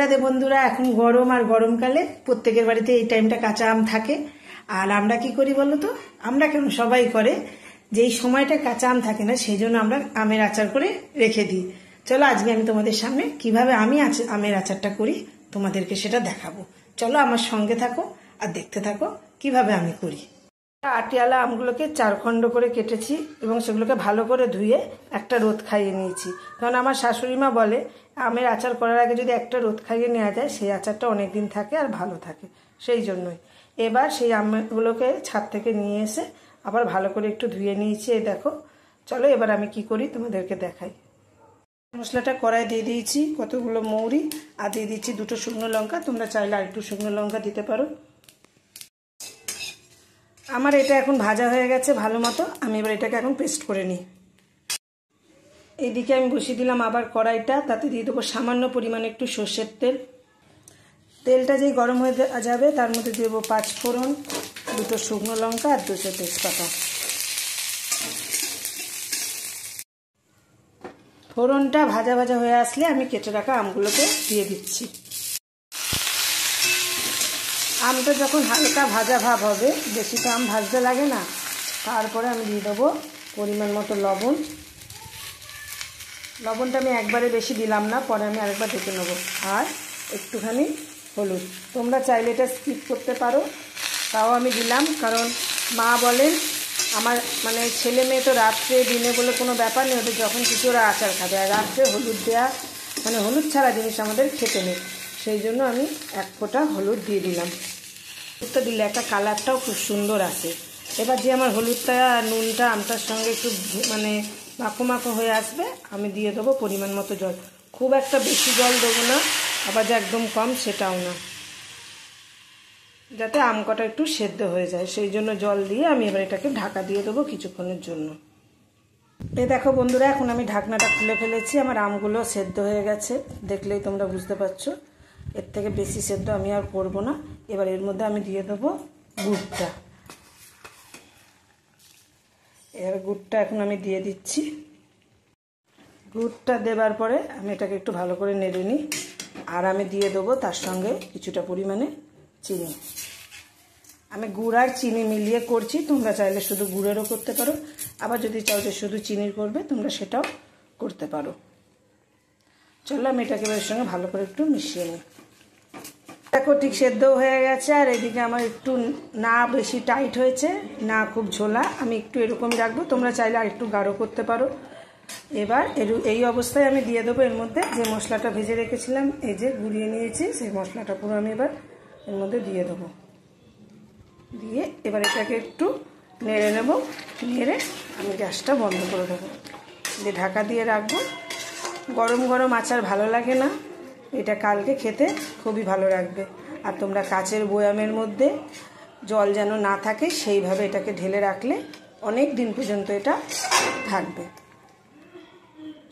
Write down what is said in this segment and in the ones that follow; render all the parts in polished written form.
রাধে বন্ধুরা, এখন গরম আর গরমকালে প্রত্যেকের বাড়িতে এই টাইমটা কাঁচা আম থাকে। আর আমরা কি করি বলো তো, আমরা কেন সবাই করে, যেই সময়টা কাঁচা আম থাকে না সেই জন্য আমরা আমের আচার করে রেখে দিই। চলো আজকে আমি তোমাদের সামনে কিভাবে আমি আমের আচারটা করি তোমাদেরকে সেটা দেখাবো। চলো আমার সঙ্গে থাকো আর দেখতে থাকো কিভাবে আমি করি। আটিয়ালা আমগুলোকে 4 খণ্ড করে কেটেছি এবং সেগুলোকে ভালো করে ধুয়ে একটা রোদ খাইয়ে নিয়েছি। কারণ আমার শাশুড়ি মা বলে আমের আচার করার আগে যদি একটা রোদ খাইয়ে নেওয়া যায় সেই আচারটা অনেক দিন থাকে আর ভালো থাকে, সেই জন্যই। এবার সেই আমগুলোকে ছাদ থেকে নিয়ে এসে আবার ভালো করে একটু ধুয়ে নিয়েছি। এই দেখো, চলো এবার আমি কি করি তোমাদেরকে দেখাই। মশলাটা কড়াই দিয়ে দিয়েছি কতগুলো মৌরি আর দিয়ে দিচ্ছি 2টো শুকনো লঙ্কা। তোমরা চাইলে আর একটু শুকনো লঙ্কা দিতে পারো। আমার এটা এখন ভাজা হয়ে গেছে ভালো মতো, আমি এবার এটাকে এখন পেস্ট করে নিই। এইদিকে আমি বসিয়ে দিলাম আবার কড়াইটা, তাতে দিয়ে দেবো সামান্য পরিমাণে একটু সর্ষের তেল। তেলটা যেই গরম হয়ে যাবে তার মধ্যে দিয়ে দেবো 5 ফোড়ন, 2টো শুকনো লঙ্কা আর 2টো তেজপাতা। ফোড়নটা ভাজা ভাজা হয়ে আসলে আমি কেটে রাখা আমগুলোকে দিয়ে দিচ্ছি। আমটা যখন হালকা ভাজা ভাব হবে, বেশি তো আম ভাজতে লাগে না, তারপরে আমি দিয়ে দেবো পরিমাণ মতো লবণ। লবণটা আমি একবারে বেশি দিলাম না, পরে আমি আরেকবার দেখে নেবো। আর একটুখানি হলুদ, তোমরা চাইলে এটা স্কিপ করতে পারো, তাও আমি দিলাম। কারণ মা বলেন আমার মানে ছেলে মেয়ে তো রাত্রে দিনে বলে কোনো ব্যাপার নেই, ওদের যখন কিছু ওরা আচার খাবে, আর রাত্রে হলুদ দেওয়া মানে হলুদ ছাড়া জিনিস আমাদের খেতে নেই, সেই জন্য আমি 1 ফোঁটা হলুদ দিয়ে দিলাম। হলুদটা দিলে একটা কালারটাও খুব সুন্দর আসে। এবার যে আমার হলুদটা নুনটা আমটার সঙ্গে একটু মানে মাখো মাখো হয়ে আসবে, আমি দিয়ে দেবো পরিমাণ মতো জল। খুব একটা বেশি জল দেবো না, আবার যে একদম কম সেটাও না, যাতে আম কটা একটু সেদ্ধ হয়ে যায়, সেই জন্য জল দিয়ে আমি এবার এটাকে ঢাকা দিয়ে দেবো কিছুক্ষণের জন্য। এই দেখো বন্ধুরা, এখন আমি ঢাকনাটা খুলে ফেলেছি, আমার আমগুলো সেদ্ধ হয়ে গেছে, দেখলেই তোমরা বুঝতে পারছো। এর থেকে বেশি সেদ্ধ আমি আর করবো না। এবার এর মধ্যে আমি দিয়ে দেবো গুড়টা। এবার গুড়টা এখন আমি দিয়ে দিচ্ছি। গুড়টা দেবার পরে আমি এটাকে একটু ভালো করে নেড়ে নিই। আর আমি দিয়ে দেবো তার সঙ্গে কিছুটা পরিমাণে চিনি। আমি গুড় আর চিনি মিলিয়ে করছি, তোমরা চাইলে শুধু গুড়েরও করতে পারো, আবার যদি চাও যে শুধু চিনির করবে তোমরা সেটাও করতে পারো। চলো আমি এটাকে এর সঙ্গে ভালো করে একটু মিশিয়ে নিই। দেখো ঠিক সেদ্ধ হয়ে গেছে, আর এদিকে আমার একটু না বেশি টাইট হয়েছে না খুব ঝোলা, আমি একটু এরকমই রাখবো, তোমরা চাইলে আর একটু গাঢ় করতে পারো। এবার এই অবস্থায় আমি দিয়ে দেবো এর মধ্যে যে মশলাটা ভেজে রেখেছিলাম, এই যে গুঁড়িয়ে নিয়েছি সেই মশলাটা পুরো আমি এবার এর মধ্যে দিয়ে দেবো। দিয়ে এবার এটাকে একটু নেড়ে নেব, নেড়ে আমি গ্যাসটা বন্ধ করে দেবো, দিয়ে ঢাকা দিয়ে রাখবো। গরম গরম আচার ভালো লাগে না, এটা কালকে খেতে খুবই ভালো লাগবে। আর তোমরা কাচের বয়ামের মধ্যে জল যেন না থাকে সেইভাবে এটাকে ঢেলে রাখলে অনেক দিন পর্যন্ত এটা থাকবে।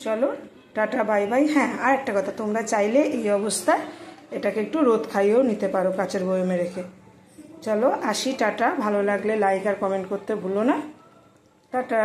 চলো টাটা বাই বাই। হ্যাঁ, আর একটা কথা, তোমরা চাইলে এই অবস্থায় এটাকে একটু রোদ খাইয়েও নিতে পারো কাচের বয়ামে রেখে। চলো আসি, টাটা। ভালো লাগলে লাইক আর কমেন্ট করতে ভুলো না। টাটা।